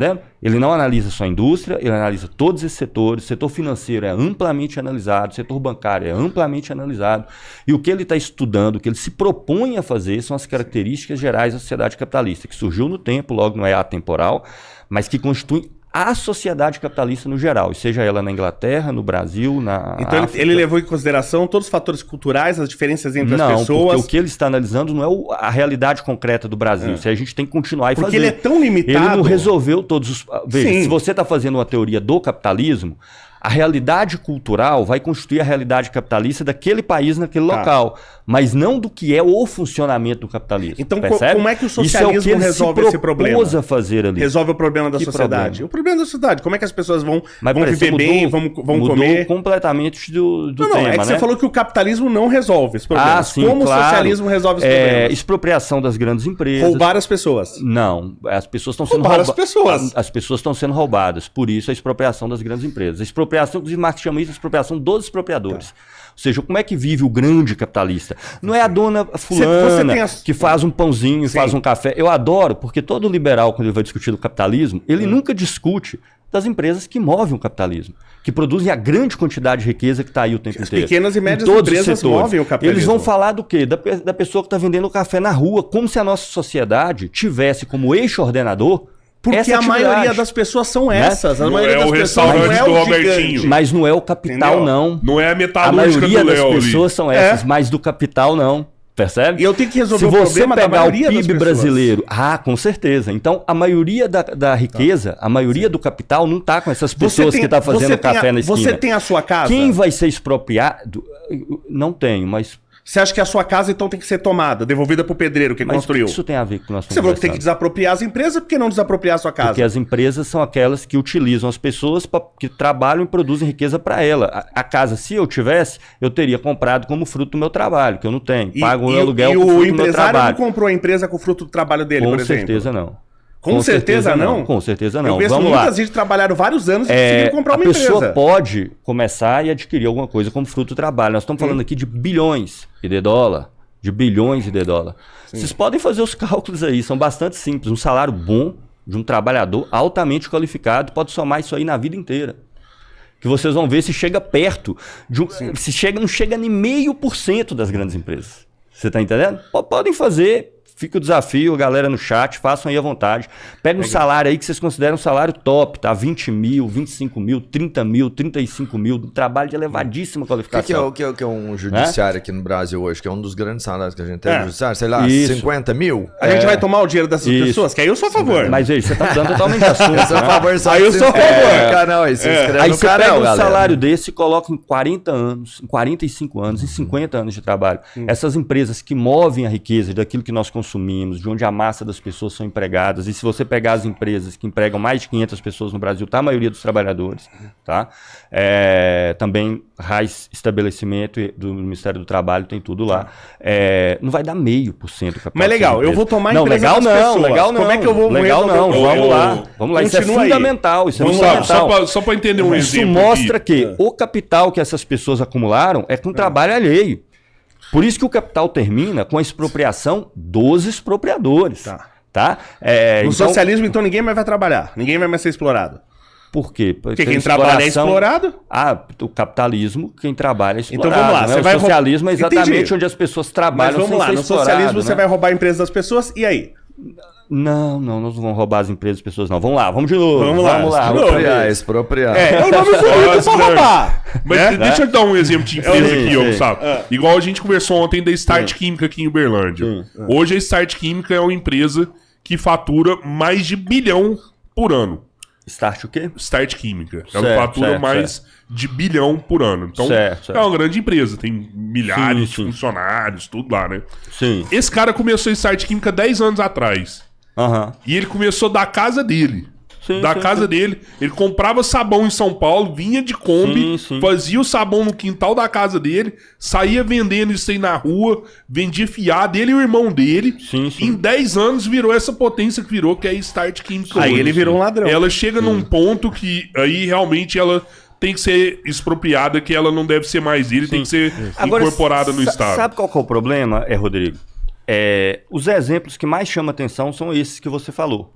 Entendeu? Ele não analisa só a indústria, ele analisa todos esses setores. O setor financeiro é amplamente analisado, o setor bancário é amplamente analisado. E o que ele está estudando, o que ele se propõe a fazer, são as características gerais da sociedade capitalista, que surgiu no tempo, logo não é atemporal, mas que constitui a sociedade capitalista no geral, seja ela na Inglaterra, no Brasil, na Então África. ele levou em consideração todos os fatores culturais, as diferenças entre as Não, pessoas. porque o que ele está analisando não é a realidade concreta do Brasil. Isso aí a gente tem que continuar e Porque fazer. ele é tão limitado. Ele não resolveu todos os... Veja, Sim. se você está fazendo uma teoria do capitalismo, a realidade cultural vai constituir a realidade capitalista daquele país, naquele local, mas não do que é o funcionamento do capitalismo. Então, percebe? como é que o Isso é socialismo o que ele resolve esse problema? propôs a fazer ali. Resolve o problema da Que sociedade. problema? O problema da sociedade. Como é que as pessoas vão Peraí, viver você bem, mudou vão comer? completamente do Não, tema, é que né? você falou que o capitalismo não resolve esse problema. Sim, Como claro. o socialismo resolve esse problema? Expropriação das grandes empresas. Roubar as pessoas. Não, as pessoas estão sendo Roubar as pessoas. As pessoas estão sendo roubadas, por isso a expropriação das grandes empresas. A expropriação, inclusive Marx chama isso de expropriação dos expropriadores. Ou seja, como é que vive o grande capitalista? Não é a dona fulana que faz um pãozinho, faz um café. Eu adoro, porque todo liberal, quando ele vai discutir do capitalismo, ele nunca discute das empresas que movem o capitalismo, que produzem a grande quantidade de riqueza que está aí o tempo inteiro. Pequenas e médias todos empresas movem o capitalismo. Eles vão falar do quê? Da pessoa que está vendendo o café na rua, como se a nossa sociedade tivesse como eixo ordenador. Porque a maioria das pessoas são essas. A maioria das pessoas não é do o Robertinho. gigante. Mas não é o capital, Entendeu? não. Não é a A metalúrgica maioria do das Léo pessoas são essas, mas do capital não. Percebe? E eu tenho que resolver Se o você problema da pegar o maioria das PIB pessoas. brasileiro, com certeza. Então, a maioria da riqueza, a maioria do capital não está com essas pessoas que estão fazendo café na esquina. Você tem a sua casa? Quem vai ser expropriado? Não tenho, mas... Você acha que a sua casa, então, tem que ser tomada, devolvida pro pedreiro que Mas construiu? o que isso tem a ver com o que nós estamos Você falou que tem que conversando? desapropriar as empresas, por que não desapropriar a sua casa? Porque as empresas são aquelas que utilizam as pessoas que trabalham e produzem riqueza para ela. A casa, se eu tivesse, eu teria comprado como fruto do meu trabalho, que eu não tenho. Pago o aluguel com fruto do meu E o empresário trabalho. não comprou a empresa com o fruto do trabalho dele, por Com exemplo? certeza não. Com certeza não? Com certeza não. Eu vejo Vamos lá. muitas gente que trabalharam vários anos e conseguiram comprar uma empresa. A pessoa pode começar e adquirir alguma coisa como fruto do trabalho. Nós estamos falando aqui de bilhões de dólar. De bilhões de dólar. Vocês podem fazer os cálculos aí, são bastante simples. Um salário bom de um trabalhador altamente qualificado pode somar isso aí na vida inteira. Que vocês vão ver se chega perto, não chega nem 0,5% das grandes empresas. Você está entendendo? Podem fazer. Fica o desafio, galera no chat, façam aí à vontade. Pega um salário aí que vocês consideram um salário top, tá? 20 mil, 25 mil, 30 mil, 35 mil, um trabalho de elevadíssima qualificação. O que é um judiciário aqui no Brasil hoje? Que é um dos grandes salários que a gente tem no judiciário? Sei lá, 50 mil? A gente vai tomar o dinheiro dessas pessoas? Que aí eu sou a favor. Mas veja, você tá mudando totalmente de assunto. Eu sou a favor, só Aí eu sou a favor. Canal, aí você inscreve Aí no você canal, pega um galera. salário desse e coloca em 40 anos, em 45 anos, em 50 anos de trabalho. Essas empresas que movem a riqueza daquilo que nós consumimos, de onde a massa das pessoas são empregadas, e se você pegar as empresas que empregam mais de 500 pessoas no Brasil, tá a maioria dos trabalhadores, tá? Também RAIS estabelecimento do Ministério do Trabalho, tem tudo lá. Não vai dar 0,5% capital. Mas legal, eu vou tomar a não, empresa legal das não, pessoas. legal não. Como é que eu vou Legal resolver não, o vamos problema? lá. Vamos lá, isso é Continua aí. fundamental, isso é Vamos lá, fundamental. só para entender um Isso exemplo mostra aqui. que o capital que essas pessoas acumularam é com trabalho alheio. Por isso que o capital termina com a expropriação dos expropriadores. Tá? No socialismo, então, ninguém mais vai trabalhar. Ninguém vai mais ser explorado. Por quê? Porque quem trabalha é explorado. O capitalismo, quem trabalha é explorado. Então vamos lá. Né? Você vai o socialismo é exatamente Entendi. onde as pessoas Mas trabalham vamos sem lá, ser no explorado, socialismo né? você vai roubar a empresa das pessoas, e aí? Não, nós não vamos roubar as empresas das pessoas, não. Vamos lá, vamos de novo. Vamos lá. Expropriar. É o nome bonito pra roubar. Mas deixa eu dar um exemplo de empresa Sim, aqui, sim. ó, Gustavo. Igual a gente conversou ontem da Start Química aqui em Uberlândia. Hoje a Start Química é uma empresa que fatura mais de 1 bilhão por ano. Start o quê? Start Química. Certo, Ela fatura certo, mais de 1 bilhão por ano. Então, Certo. é uma grande empresa. Tem milhares de Sim. funcionários, tudo lá, né? Sim. Esse cara começou a Start Química 10 anos atrás. Aham. E ele começou da casa dele. Sim, da sim, casa sim. dele. Ele comprava sabão em São Paulo, vinha de Kombi, Sim, sim. fazia o sabão no quintal da casa dele, saía vendendo isso aí na rua, vendia fiado, ele e o irmão dele. Sim, sim. Em 10 anos virou essa potência que virou, que é a Start Química. Aí hoje. ele virou um ladrão. Ela chega num ponto que aí realmente ela tem que ser expropriada, que ela não deve ser mais dele, tem que ser incorporada no Estado. Sabe qual que é o problema, Rodrigo? Os exemplos que mais chamam atenção são esses que você falou.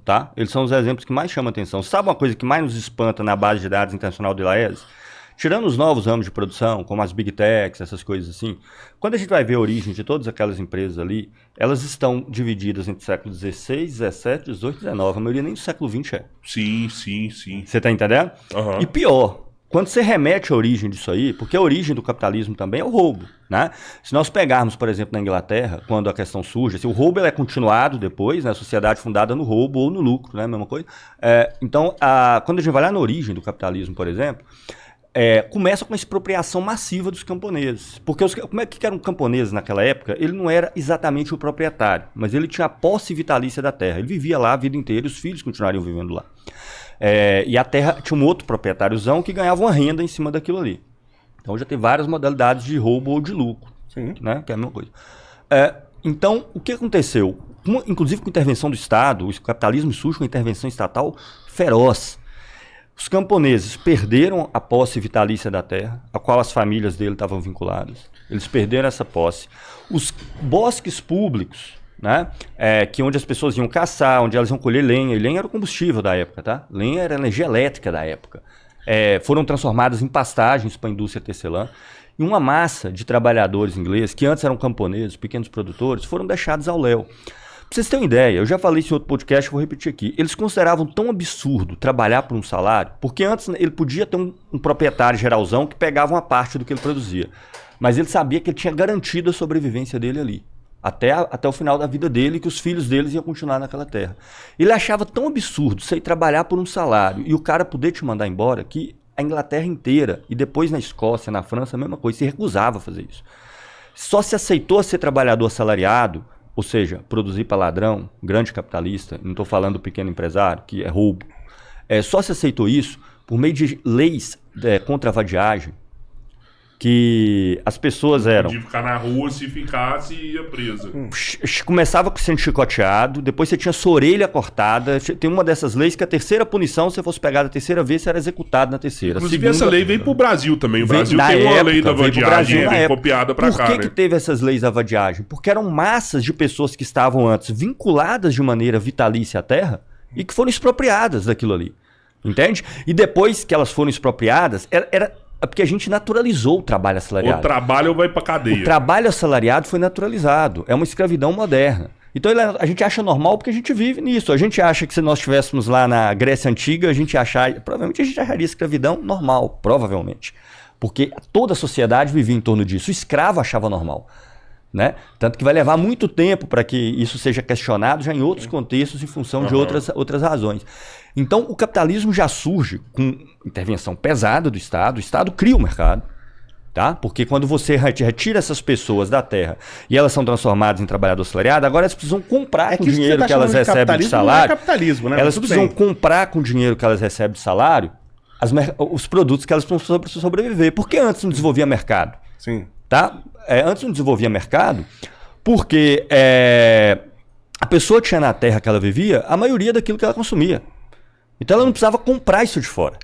Tá? Eles são os exemplos que mais chamam atenção. Sabe uma coisa que mais nos espanta na base de dados internacional do IAES? Tirando os novos ramos de produção, como as Big Techs, essas coisas assim, quando a gente vai ver a origem de todas aquelas empresas ali, elas estão divididas entre século XVI, XVII, XVIII, XIX. A maioria nem do século XX é. Sim. Você tá entendendo? E pior, quando você remete à origem disso aí, porque a origem do capitalismo também é o roubo, né? Se nós pegarmos, por exemplo, na Inglaterra, quando a questão surge, assim, o roubo é continuado depois, né? A sociedade fundada no roubo ou no lucro, né? Mesma coisa. Então, quando a gente vai lá na origem do capitalismo, por exemplo, começa com a expropriação massiva dos camponeses. Porque como é que era um camponês naquela época? Ele não era exatamente o proprietário, mas ele tinha a posse vitalícia da terra. Ele vivia lá a vida inteira e os filhos continuariam vivendo lá. E a terra tinha um outro proprietáriozão que ganhava uma renda em cima daquilo ali. Então já tem várias modalidades de roubo ou de lucro, né? Que é a mesma coisa. Então, o que aconteceu? Inclusive com a intervenção do Estado, o capitalismo surge com a intervenção estatal feroz. Os camponeses perderam a posse vitalícia da terra, a qual as famílias dele estavam vinculadas. Eles perderam essa posse. Os bosques públicos, né, onde as pessoas iam caçar, onde elas iam colher lenha, e lenha era o combustível da época, tá? Lenha era a energia elétrica da época. Foram transformadas em pastagens para a indústria tecelã. E uma massa de trabalhadores ingleses, que antes eram camponeses, pequenos produtores, foram deixados ao léu. Pra vocês terem uma ideia, eu já falei isso em outro podcast, vou repetir aqui. Eles consideravam tão absurdo trabalhar por um salário, porque antes ele podia ter um proprietário geralzão que pegava uma parte do que ele produzia. Mas ele sabia que ele tinha garantido a sobrevivência dele ali. Até o final da vida dele, que os filhos deles iam continuar naquela terra. Ele achava tão absurdo você ir trabalhar por um salário e o cara poder te mandar embora, que a Inglaterra inteira, e depois na Escócia, na França, a mesma coisa, se recusava a fazer isso. Só se aceitou ser trabalhador assalariado, ou seja, produzir para ladrão, grande capitalista, não estou falando do pequeno empresário, que é roubo. Só se aceitou isso por meio de leis contra a vadiagem, que as pessoas eram... De ficar na rua, se ficasse, ia presa. Começava sendo chicoteado, depois você tinha sua orelha cortada. Tem uma dessas leis que a terceira punição, se você fosse pegado a terceira vez, você era executado na terceira. Inclusive, essa lei veio pro Brasil também. O Brasil tem uma lei da vadiagem copiada pra cá. Por que teve essas leis da vadiagem? Porque eram massas de pessoas que estavam antes vinculadas de maneira vitalícia à terra e que foram expropriadas daquilo ali. Entende? E depois que elas foram expropriadas, porque a gente naturalizou o trabalho assalariado. O trabalho vai pra cadeia. O trabalho assalariado foi naturalizado. É uma escravidão moderna. Então a gente acha normal porque a gente vive nisso. A gente acha que se nós estivéssemos lá na Grécia Antiga, provavelmente a gente acharia escravidão normal. Provavelmente. Porque toda a sociedade vivia em torno disso. O escravo achava normal. Né? Tanto que vai levar muito tempo para que isso seja questionado já em outros contextos em função de outras razões. Então o capitalismo já surge com intervenção pesada do Estado. O Estado cria o mercado, tá? Porque quando você retira essas pessoas da terra e elas são transformadas em trabalhador assalariado, agora elas precisam comprar com o dinheiro que elas recebem de salário. Não é capitalismo, né? Elas precisam comprar com o dinheiro que elas recebem de salário os produtos que elas precisam sobreviver. Por que antes não desenvolvia mercado? Sim. Tá? Antes não desenvolvia mercado porque a pessoa tinha na terra que ela vivia a maioria daquilo que ela consumia. Então ela não precisava comprar isso de fora.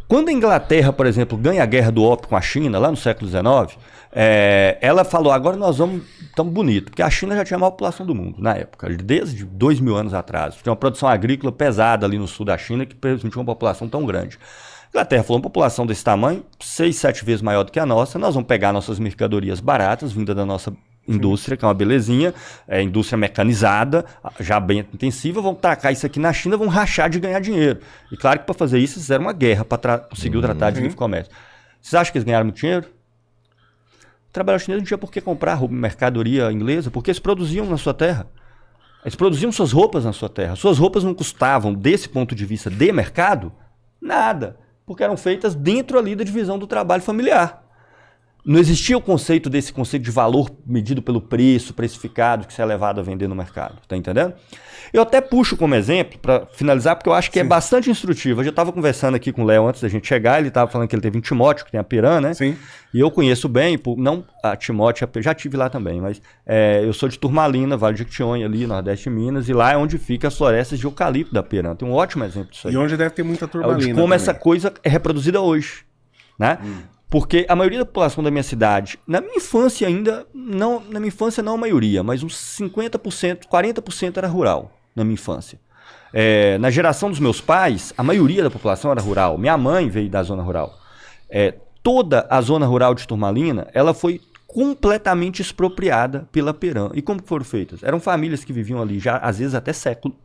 Quando a Inglaterra, por exemplo, ganha a guerra do ópio com a China, lá no século XIX, ela falou, agora nós estamos bonitos, porque a China já tinha a maior população do mundo na época, desde 2000 anos atrás. Tinha uma produção agrícola pesada ali no sul da China que permitia uma população tão grande. A Inglaterra falou, uma população desse tamanho, 6, 7 vezes maior do que a nossa, nós vamos pegar nossas mercadorias baratas, vinda da nossa indústria, que é uma belezinha, indústria mecanizada, já bem intensiva, vão tacar isso aqui na China, vão rachar de ganhar dinheiro. E claro que para fazer isso, fizeram uma guerra para conseguir o Tratado de Livre Comércio. Vocês acham que eles ganharam muito dinheiro? O trabalhador chinês não tinha por que comprar mercadoria inglesa, porque eles produziam na sua terra. Eles produziam suas roupas na sua terra. Suas roupas não custavam, desse ponto de vista de mercado, nada. Porque eram feitas dentro ali da divisão do trabalho familiar. Não existia o conceito de valor medido pelo preço, precificado, que você é levado a vender no mercado. Tá entendendo? Eu até puxo como exemplo, para finalizar, porque eu acho que é bastante instrutivo. Eu já estava conversando aqui com o Léo antes da gente chegar, ele estava falando que ele teve em Timóteo, que tem a Piran, né? Sim. E eu conheço bem, não a Timóteo, já tive lá também, mas eu sou de Turmalina, Vale de Jequitinhonha, ali, Nordeste de Minas, e lá é onde fica as florestas de eucalipto da Piran. Tem um ótimo exemplo disso aí. E onde deve ter muita turmalina. De como também essa coisa é reproduzida hoje, né? Porque a maioria da população da minha cidade, na minha infância ainda, não a maioria, mas uns 50%, 40% era rural na minha infância. Na geração dos meus pais, a maioria da população era rural. Minha mãe veio da zona rural. Toda a zona rural de Turmalina, ela foi completamente expropriada pela Peram. E como foram feitas? Eram famílias que viviam ali já, às vezes, até século.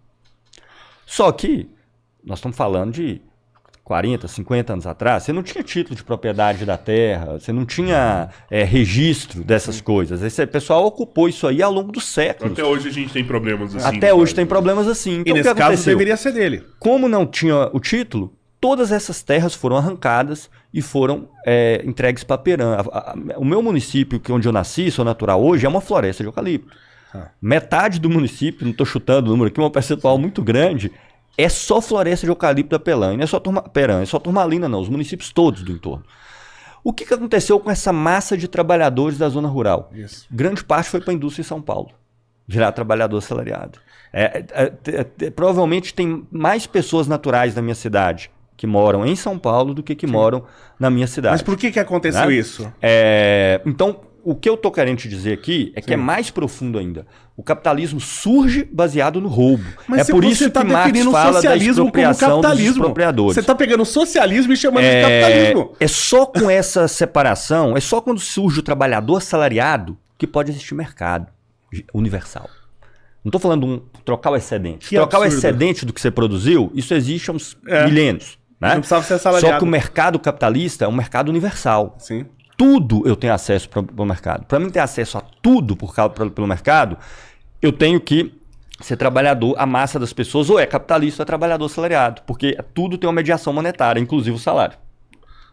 Só que, nós estamos falando de 40, 50 anos atrás, você não tinha título de propriedade da terra, você não tinha registro dessas coisas. Esse pessoal ocupou isso aí ao longo dos séculos. Até hoje a gente tem problemas assim. Até hoje tem problemas assim. Então, e nesse caso deveria ser dele. Como não tinha o título, todas essas terras foram arrancadas e foram entregues para Peram. O meu município, onde eu nasci, sou natural hoje, é uma floresta de eucalipto. Metade do município, não estou chutando o número aqui, é um percentual muito grande, é só floresta de eucalipto da Peram. E não é só Peram, é só Turmalina não, os municípios todos do entorno. O que aconteceu com essa massa de trabalhadores da zona rural? Isso. Grande parte foi para a indústria em São Paulo, virar trabalhador assalariado. Provavelmente tem mais pessoas naturais na minha cidade que moram em São Paulo do que moram na minha cidade. Mas por que aconteceu isso? Então, o que eu estou querendo te dizer aqui é que é mais profundo ainda. O capitalismo surge baseado no roubo. Mas por isso que Marx fala da expropriação dos expropriadores. Você está pegando socialismo e chamando de capitalismo. É só com essa separação, é só quando surge o trabalhador assalariado que pode existir mercado universal. Não estou falando de trocar o excedente. Trocar o excedente do que você produziu, isso existe há uns milênios. Né? Não precisava ser assalariado. Só que o mercado capitalista é um mercado universal. Sim. Tudo eu tenho acesso para o mercado. Para mim ter acesso a tudo pelo mercado, eu tenho que ser trabalhador, a massa das pessoas ou é capitalista ou é trabalhador assalariado, porque tudo tem uma mediação monetária, inclusive o salário.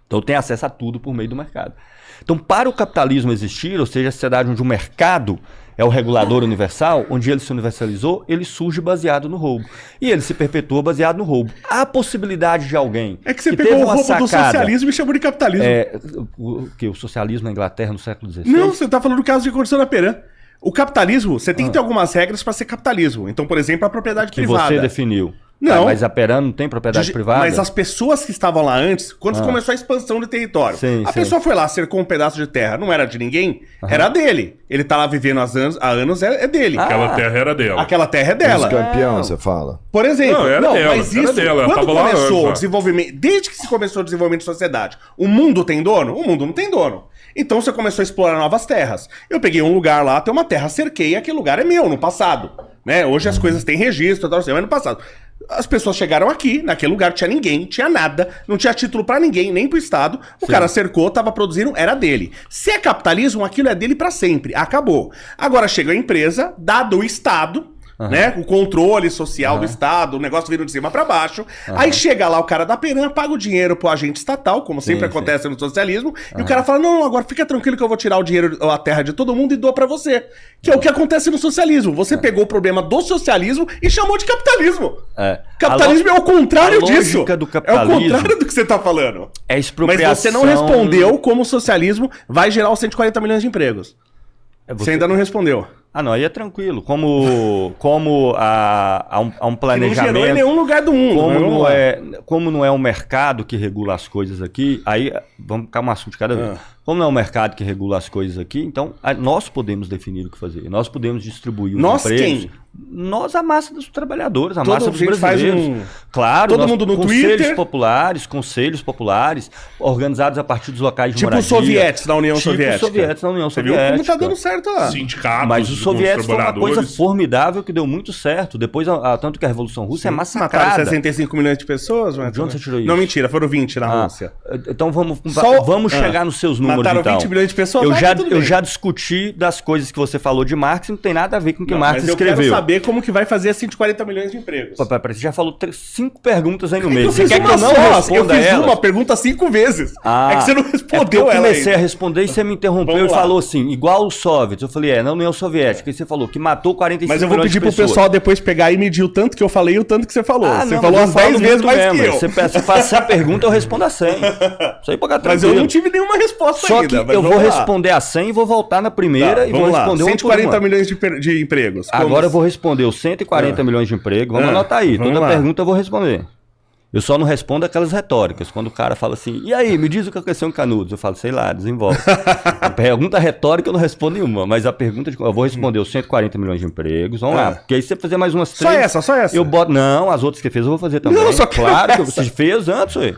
Então eu tenho acesso a tudo por meio do mercado. Então para o capitalismo existir, ou seja, a sociedade onde o mercado é o regulador universal, onde ele se universalizou, ele surge baseado no roubo. E ele se perpetua baseado no roubo. Há possibilidade de alguém que você pegou o roubo do socialismo e chamou de capitalismo. O socialismo na Inglaterra no século XVI? Não, você está falando do caso de Constituição da Peram. O capitalismo, você tem que ter algumas regras para ser capitalismo. Então, por exemplo, a propriedade privada. Que você definiu. Não. Mas a Peram não tem propriedade privada? Mas as pessoas que estavam lá antes, quando começou a expansão de território, a pessoa foi lá, cercou um pedaço de terra, não era de ninguém, era dele. Ele tá lá vivendo há anos, é dele. Aquela terra era dela. Aquela terra é dela. Os campeões, você fala. Por exemplo, mas isso, dela, quando começou o desenvolvimento, desde que se começou o desenvolvimento de sociedade, o mundo tem dono? O mundo não tem dono. Então você começou a explorar novas terras. Eu peguei um lugar lá, tem uma terra, cerquei, aquele lugar é meu, no passado. Né? Hoje as coisas têm registro, mas no passado. As pessoas chegaram aqui, naquele lugar tinha ninguém, tinha nada, não tinha título pra ninguém, nem pro Estado. O cara cercou, tava produzindo, era dele. Se é capitalismo, aquilo é dele pra sempre, acabou. Agora chega a empresa, dado o Estado, né? O controle social do Estado, o negócio vindo de cima pra baixo. Aí chega lá o cara da Peram, paga o dinheiro pro agente estatal, como sempre acontece no socialismo, e o cara fala, não, agora fica tranquilo que eu vou tirar o dinheiro, a terra de todo mundo e dou pra você. Que é o que acontece no socialismo. Você pegou o problema do socialismo e chamou de capitalismo. Capitalismo é o contrário disso. Do capitalismo é o contrário do que você tá falando. É expropriação. Mas você não respondeu como o socialismo vai gerar os 140 milhões de empregos. Você ainda não respondeu. Não, aí é tranquilo. Como há um planejamento... Que não gerou em nenhum lugar do mundo. Como não é um mercado que regula as coisas aqui, aí vamos ficar um assunto de cada vez. Como não é um mercado que regula as coisas aqui, então nós podemos definir o que fazer. Nós podemos distribuir os empregos. Quem? Nós, a massa dos trabalhadores, a massa dos brasileiros. Faz claro, todo mundo no Twitter. Conselhos populares, organizados a partir dos locais de moradia. Tipo os sovietes na União Soviética. Soviéticos na União Soviética. Você viu como tá dando certo lá. Sindicatos, mas os soviéticos foi uma coisa formidável que deu muito certo. Depois, tanto que a Revolução Russa é massacrada. Mataram 65 milhões de pessoas. De onde você tirou isso? Não, mentira, foram 20 na Rússia. Então vamos chegar nos seus números. Mataram então. 20 milhões de pessoas. Eu já discuti das coisas que você falou de Marx e não tem nada a ver com o que Marx escreveu. Eu quero saber como que vai fazer 140 milhões de empregos. Você já falou 5 perguntas aí no meio. Você quer que eu não responda elas? Eu fiz uma pergunta 5 vezes. É que você não respondeu ela. Eu comecei a responder e você me interrompeu e falou assim, igual os soviets. Eu falei, na União Soviética. E você falou que matou 45 milhões de pessoas. Mas eu vou pedir pro pessoal depois pegar e medir o tanto que eu falei e o tanto que você falou. Você falou umas 10 vezes mais que eu. Você faz a pergunta, eu respondo a 100. Isso aí pode Mas eu não tive nenhuma resposta ainda. Só que eu vou responder a 100 e vou voltar na primeira e vou responder 140 milhões de empregos. Agora eu vou responder os 140 milhões de empregos. Vamos anotar aí. Toda pergunta eu vou responder. Eu só não respondo aquelas retóricas. Quando o cara fala assim, e aí, me diz o que aconteceu em Canudos. Eu falo, sei lá, desenvolve. A pergunta retórica eu não respondo nenhuma, mas a pergunta, eu vou responder os 140 milhões de empregos, vamos lá. Porque aí você fazer mais umas 3... Só essa. Eu boto, não, as outras que fez eu vou fazer também. Não, só claro que você fez antes, ué.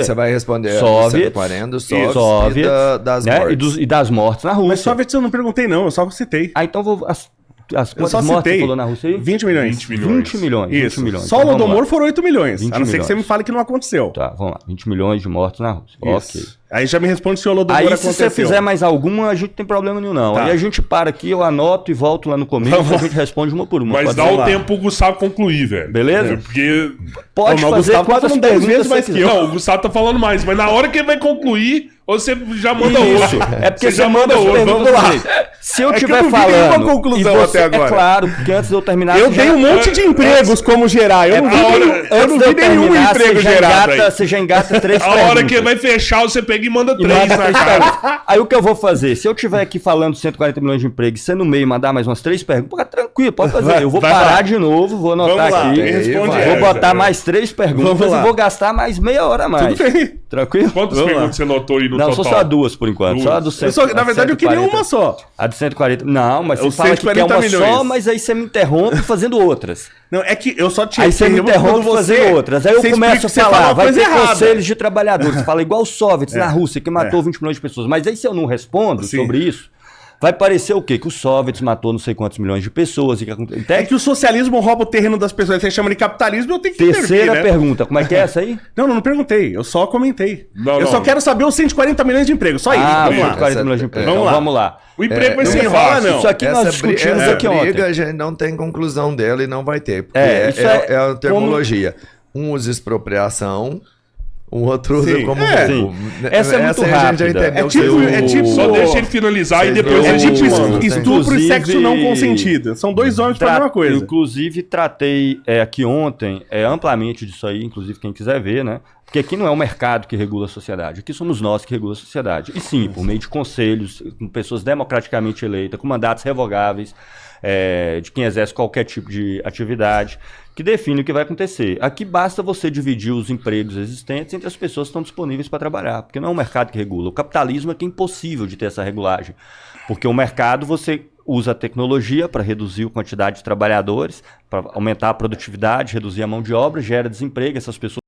Você vai responder Soviets, 140, Soviets, das né? mortes. E das mortes na Rússia. Mas Soviets eu não perguntei, não. Eu só citei. Ah, então vou... As Eu só quantas mortes citei. você falou na Rússia aí? 20 milhões. 20 milhões. Isso. 20 milhões. Só o Então, vamos lá. Holodomor foram 8 milhões. 20 A não ser que milhões. você me fale que não aconteceu. Tá, vamos lá. 20 milhões de mortos na Rússia. Isso. Ok. Aí já me responde se o Holodomor Aí, aconteceu. se você fizer mais alguma, a gente não tem problema nenhum, não. Tá. Aí a gente para aqui, eu anoto e volto lá no começo, a gente responde uma por uma. Mas Pode dá ser? o tempo pro Gustavo concluir, velho. Beleza? Porque. Pode Não, mas o fazer Gustavo tá quantas falando 10 perguntas vezes você mais que quiser. eu. Não, o Gustavo tá falando mais, mas na hora que ele vai concluir, você já manda Isso. outro. É porque você já manda as outro. perguntas Vamos lá. pra ele. Se eu É que tiver eu não vi nenhuma falando... conclusão e você, até agora. É claro, porque antes de eu terminar... Eu você dei já- um monte de empregos como gerar. Eu não vi nenhum, eu não vi nenhum emprego gerado aí. Você já engata 3 A perguntas. hora que vai fechar, você pega e manda E 3 manda na 3 cara. perguntas. Aí o que eu vou fazer? Se eu tiver aqui falando 140 milhões de empregos, você no meio mandar mais umas 3 perguntas, pô, tranquilo, pode fazer. Eu vou vai parar lá. de novo, vou anotar Vamos lá, aqui. me responde Vou essa. botar mais 3 perguntas Vamos lá. e vou gastar mais meia hora a mais. Tudo bem. Tranquilo? Quantas Vamos lá. perguntas você notou aí no Não, total? são só 2 por enquanto. Só a do Na verdade, eu queria uma só. A de 140. Não, mas você Os fala que quer 140 uma milhões. só, mas aí você me interrompe fazendo outras. Não, é que eu só tinha Aí você me interrompe fazendo outras. Aí eu começo a falar, vai ter conselhos de trabalhadores. Você fala igual os soviets na Rússia, que matou 20 milhões de pessoas. Mas aí se eu não respondo Sim. sobre isso, vai parecer o quê? Que os soviets matou não sei quantos milhões de pesas. E que É que o socialismo rouba o terreno das pessoas. Você chama de capitalismo, eu tenho que Terceira intervir, né? pergunta, como é que é essa aí? Não perguntei. Eu só comentei. Não, eu não. só quero saber os 140 milhões de empregos. Só isso. Ah, Vamos lá. 140 milhões de empregos. Vamos Então, lá. vamos lá. O emprego vai não ser me fala, fácil. não. Isso aqui nós discutimos aqui ontem. briga já não tem conclusão dela e não vai ter. Porque Isso é a termologia. Um usa expropriação, o outro usa Sim. como É, roubo. Essa é muito aí a gente já rápida. entendeu. É tipo- Só deixa ele finalizar e Vocês depois não- É a tipo gente Mano, manda. tem. estupro e sexo Inclusive- não consentido. São dois homens pra mesma coisa. Inclusive, tratei aqui ontem amplamente disso aí, inclusive quem quiser ver, né? Porque aqui não é o mercado que regula a sociedade, aqui somos nós que regula a sociedade. E sim, por meio de conselhos, com pessoas democraticamente eleitas, com mandatos revogáveis, de quem exerce qualquer tipo de atividade, que define o que vai acontecer. Aqui basta você dividir os empregos existentes entre as pessoas que estão disponíveis para trabalhar, porque não é o mercado que regula. O capitalismo é que é impossível de ter essa regulagem, porque o mercado você usa a tecnologia para reduzir a quantidade de trabalhadores, para aumentar a produtividade, reduzir a mão de obra, gera desemprego, essas pessoas